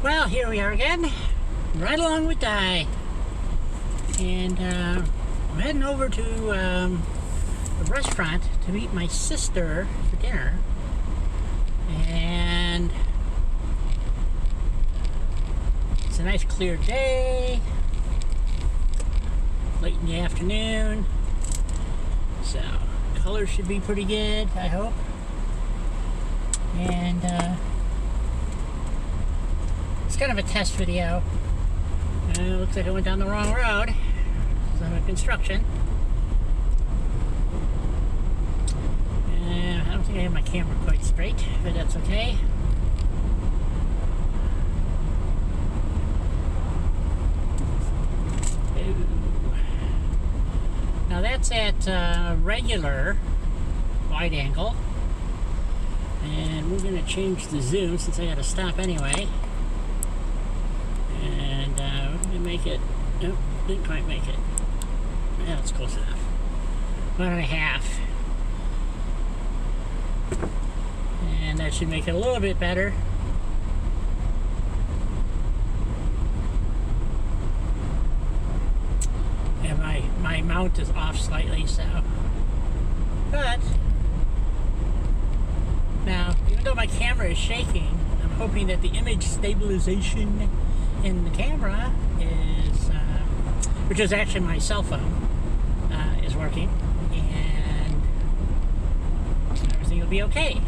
Well, here we are again, right along with Di. And I'm heading over to a restaurant to meet my sister for dinner. And it's a nice clear day, late in the afternoon. So, color should be pretty good, I hope. And it's kind of a test video. Looks like I went down the wrong road. It's under construction. And I don't think I have my camera quite straight, but that's okay. Now that's at regular wide angle. And we're going to change the zoom since I got to stop anyway. And we're going to make it, nope, didn't quite make it. Yeah, that's close enough. 1.5. And that should make it a little bit better. And my mount is off slightly, so. But now, even though my camera is shaking, I'm hoping that the image stabilization in the camera is, which is actually my cell phone, is working, and everything will be okay.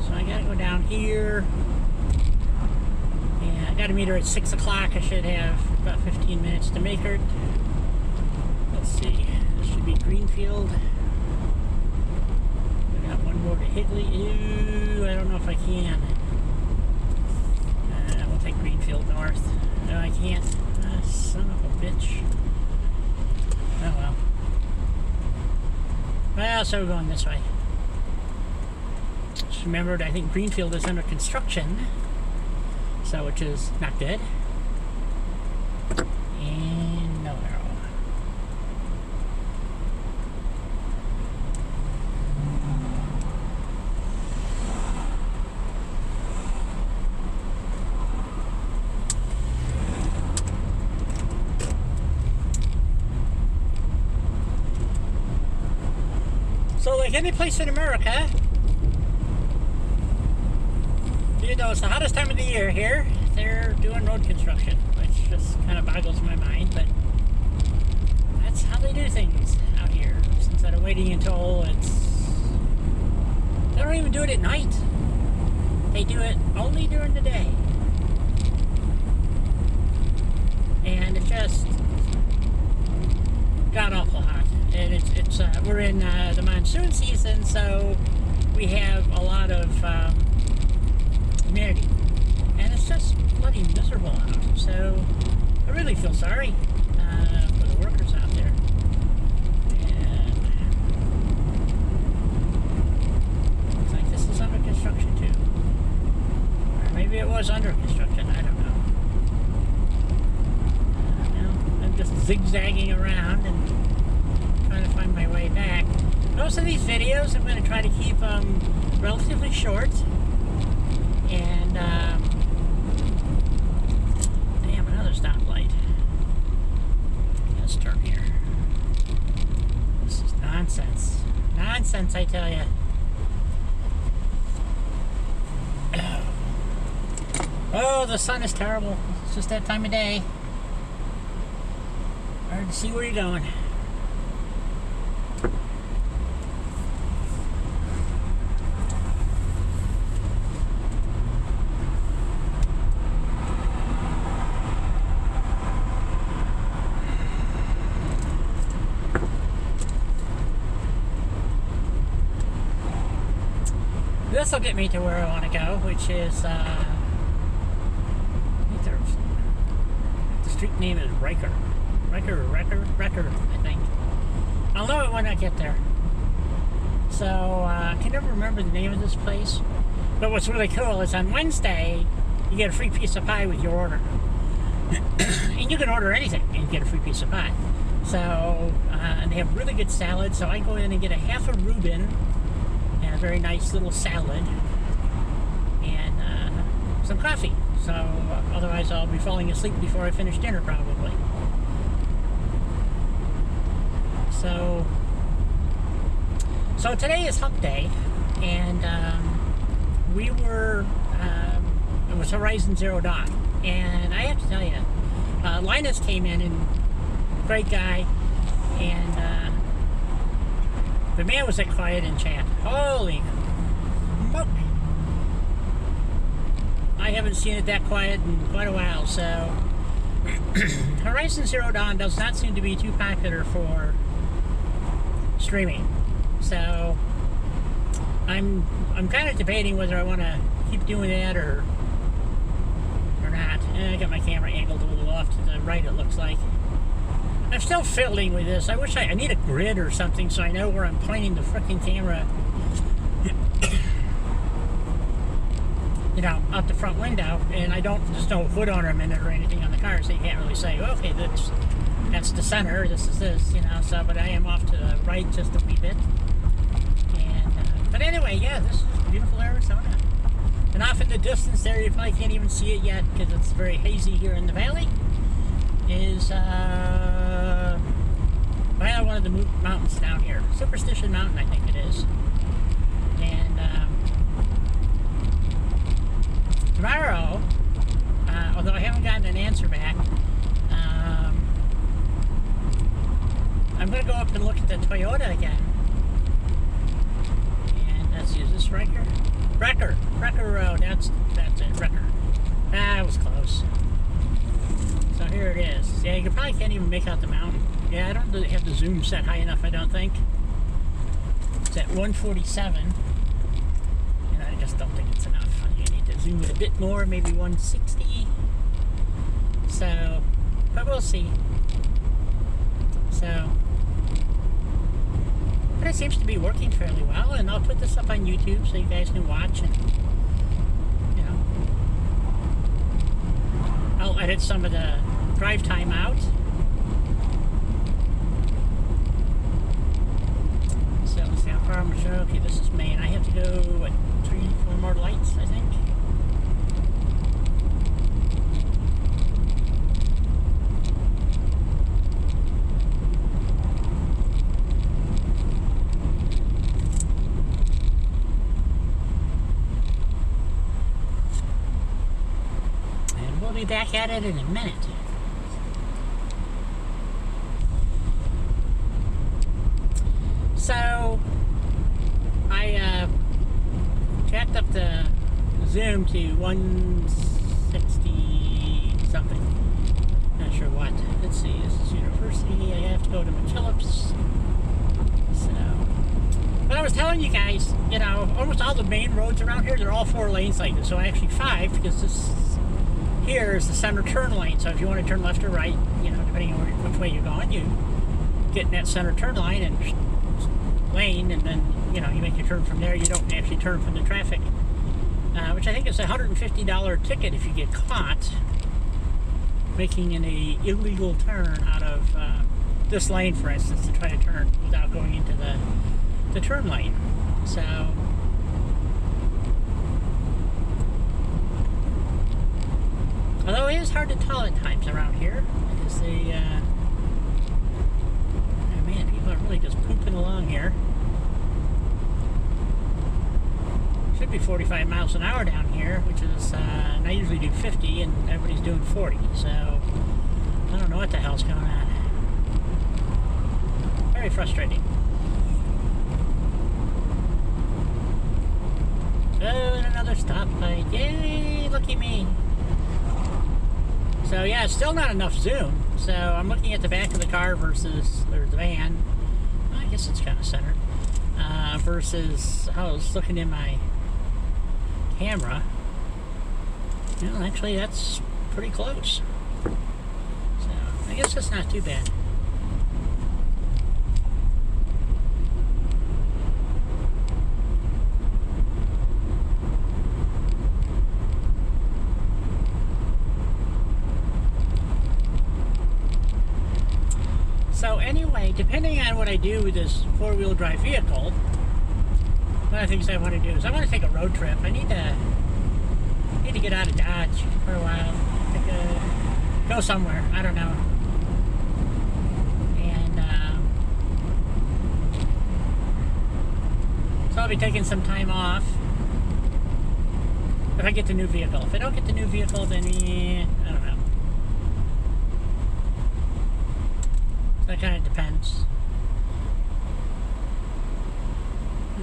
So I gotta go down here, and I gotta meet her at 6 o'clock. I should have about 15 minutes to make her. Let's see, this should be Greenfield. One more to Higley. Ew, I don't know if I can. We'll take Greenfield North. No, I can't. Son of a bitch. Oh well. Well, so we're going this way. Just remembered, I think Greenfield is under construction, so which is not good. And no arrow. So, like any place in America, you know, it's the hottest time of the year here. They're doing road construction, which just kind of boggles my mind, but that's how they do things out here. Instead of waiting until they don't even do it at night. They do it only during the day. And it's just god-awful hot. And it's we're in the monsoon season, so we have a lot of humidity, and it's just bloody miserable out. So I really feel sorry for the workers out there. And looks like this is under construction too, or maybe it was under construction. I don't know. I'm just zigzagging around and trying to find my way back. Most of these videos I'm going to try to keep relatively short. And damn, another stoplight. Let's turn here. This is nonsense. Nonsense, I tell you. Oh, the sun is terrible. It's just that time of day. Hard to see where you're going. This will get me to where I want to go, which is, I think the street name is Riker, I think. I'll know it when I get there. So, I can never remember the name of this place. But what's really cool is on Wednesday, you get a free piece of pie with your order. And you can order anything and you get a free piece of pie. So, and they have really good salad, so I go in and get a half a Reuben and a very nice little salad. some coffee. So otherwise I'll be falling asleep before I finish dinner probably. So today is hump day, and it was Horizon Zero Dawn, and I have to tell you, Linus came in, and great guy, and the man was that quiet in chat. Holy smoke! I haven't seen it that quiet in quite a while. So Horizon Zero Dawn does not seem to be too popular for streaming. So I'm kind of debating whether I want to keep doing that or not. I got my camera angled a little off to the right, it looks like. I'm still fiddling with this. I wish I need a grid or something so I know where I'm pointing the frickin' camera. You know, out the front window, and I don't, there's no hood ornament or anything on the car, so you can't really say, okay, that's the center, this is this, you know. So, but I am off to the right just a wee bit. And but anyway, yeah, this is beautiful Arizona. And off in the distance there, you probably can't even see it yet because it's very hazy here in the valley, is well, one of the mountains down here. Superstition Mountain, I think it is. And tomorrow, although I haven't gotten an answer back, I'm going to go up and look at the Toyota again. And let's see, is this Riker? Wrecker Road, that's it, Wrecker. That was close. So here it is. Yeah, you probably can't even make out the mountain. Yeah, I don't have the zoom set high enough, I don't think. It's at 147. And I just don't think it's enough. You need to zoom it a bit more, maybe 160. So, but we'll see. So, but it seems to be working fairly well, and I'll put this up on YouTube so you guys can watch, and you know, I'll edit some of the drive time out. So let's see how far I'm going to show. Okay, this is Maine. I have to go, what, 3-4 more lights, I think. Be back at it in a minute. So I jacked up the zoom to 160 something. Not sure what. Let's see, this is University. I have to go to McKillips. So, but I was telling you guys, you know, almost all the main roads around here, they're all 4 lanes like this. So actually 5, because this here is the center turn lane. So if you want to turn left or right, you know, depending on which way you're going, you get in that center turn line and lane, and then, you know, you make your turn from there. You don't actually turn from the traffic, which I think is a $150 ticket if you get caught making an illegal turn out of this lane, for instance, to try to turn without going into the turn lane. So although it is hard to tell at times around here, because the oh man, people are really just pooping along here. Should be 45 miles an hour down here, which is, and I usually do 50, and everybody's doing 40, so I don't know what the hell's going on. Very frustrating. Oh, and another stoplight. Yay, lucky me. So yeah, it's still not enough zoom. So I'm looking at the back of the car versus, or the van. Well, I guess it's kind of centered. Versus, I was looking in my camera. Well, actually, that's pretty close. So I guess that's not too bad. So anyway, depending on what I do with this 4-wheel drive vehicle, one of the things I want to do is I want to take a road trip. I need to Need to get out of Dodge for a while. Go somewhere. I don't know. And so I'll be taking some time off if I get the new vehicle. If I don't get the new vehicle, then I don't know. That kind of depends.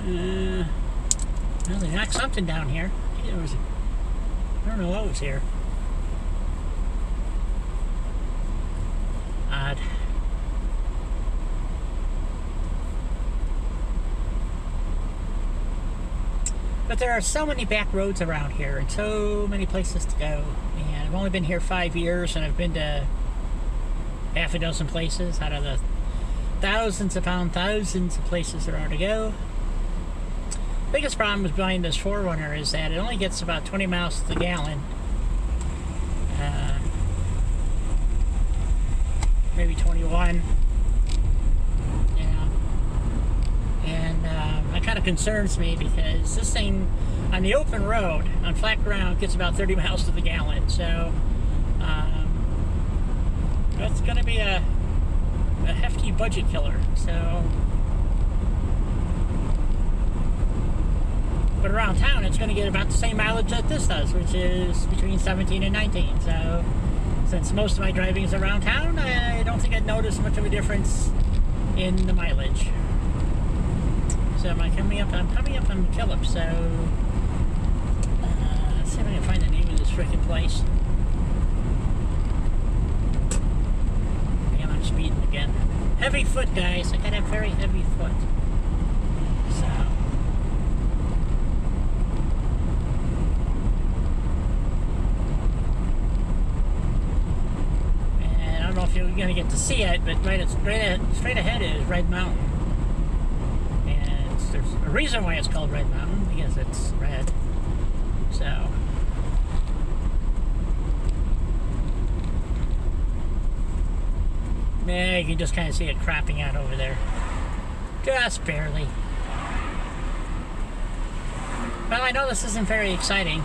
Well, they knocked something down here. I don't know what was here. Odd. But there are so many back roads around here and so many places to go. And I've only been here 5 years and I've been to half a dozen places out of the thousands upon thousands of places there are to go. Biggest problem with buying this 4Runner is that it only gets about 20 miles to the gallon. Maybe 21. Yeah. And that kind of concerns me because this thing on the open road, on flat ground, gets about 30 miles to the gallon. So that's going to be a hefty budget killer. So, but around town, it's going to get about the same mileage that this does, which is between 17 and 19. So, since most of my driving is around town, I don't think I'd notice much of a difference in the mileage. So, I'm coming up on McKillop. So, let's see if I can find the name of this freaking place. Damn, I'm speeding again. Heavy foot, guys. I gotta have very heavy foot. So. And I don't know if you're gonna get to see it, but straight ahead is Red Mountain. And there's a reason why it's called Red Mountain, because it's red. So. Yeah, you can just kind of see it cropping out over there. Just barely. Well, I know this isn't very exciting.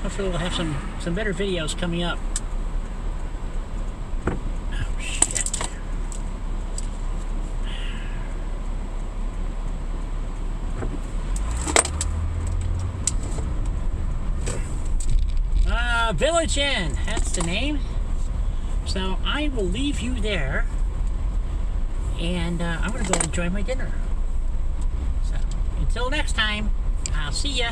Hopefully we'll have some better videos coming up. Oh, shit. Village Inn. That's the name. So I will leave you there, and I'm going to go enjoy my dinner. So until next time, I'll see ya.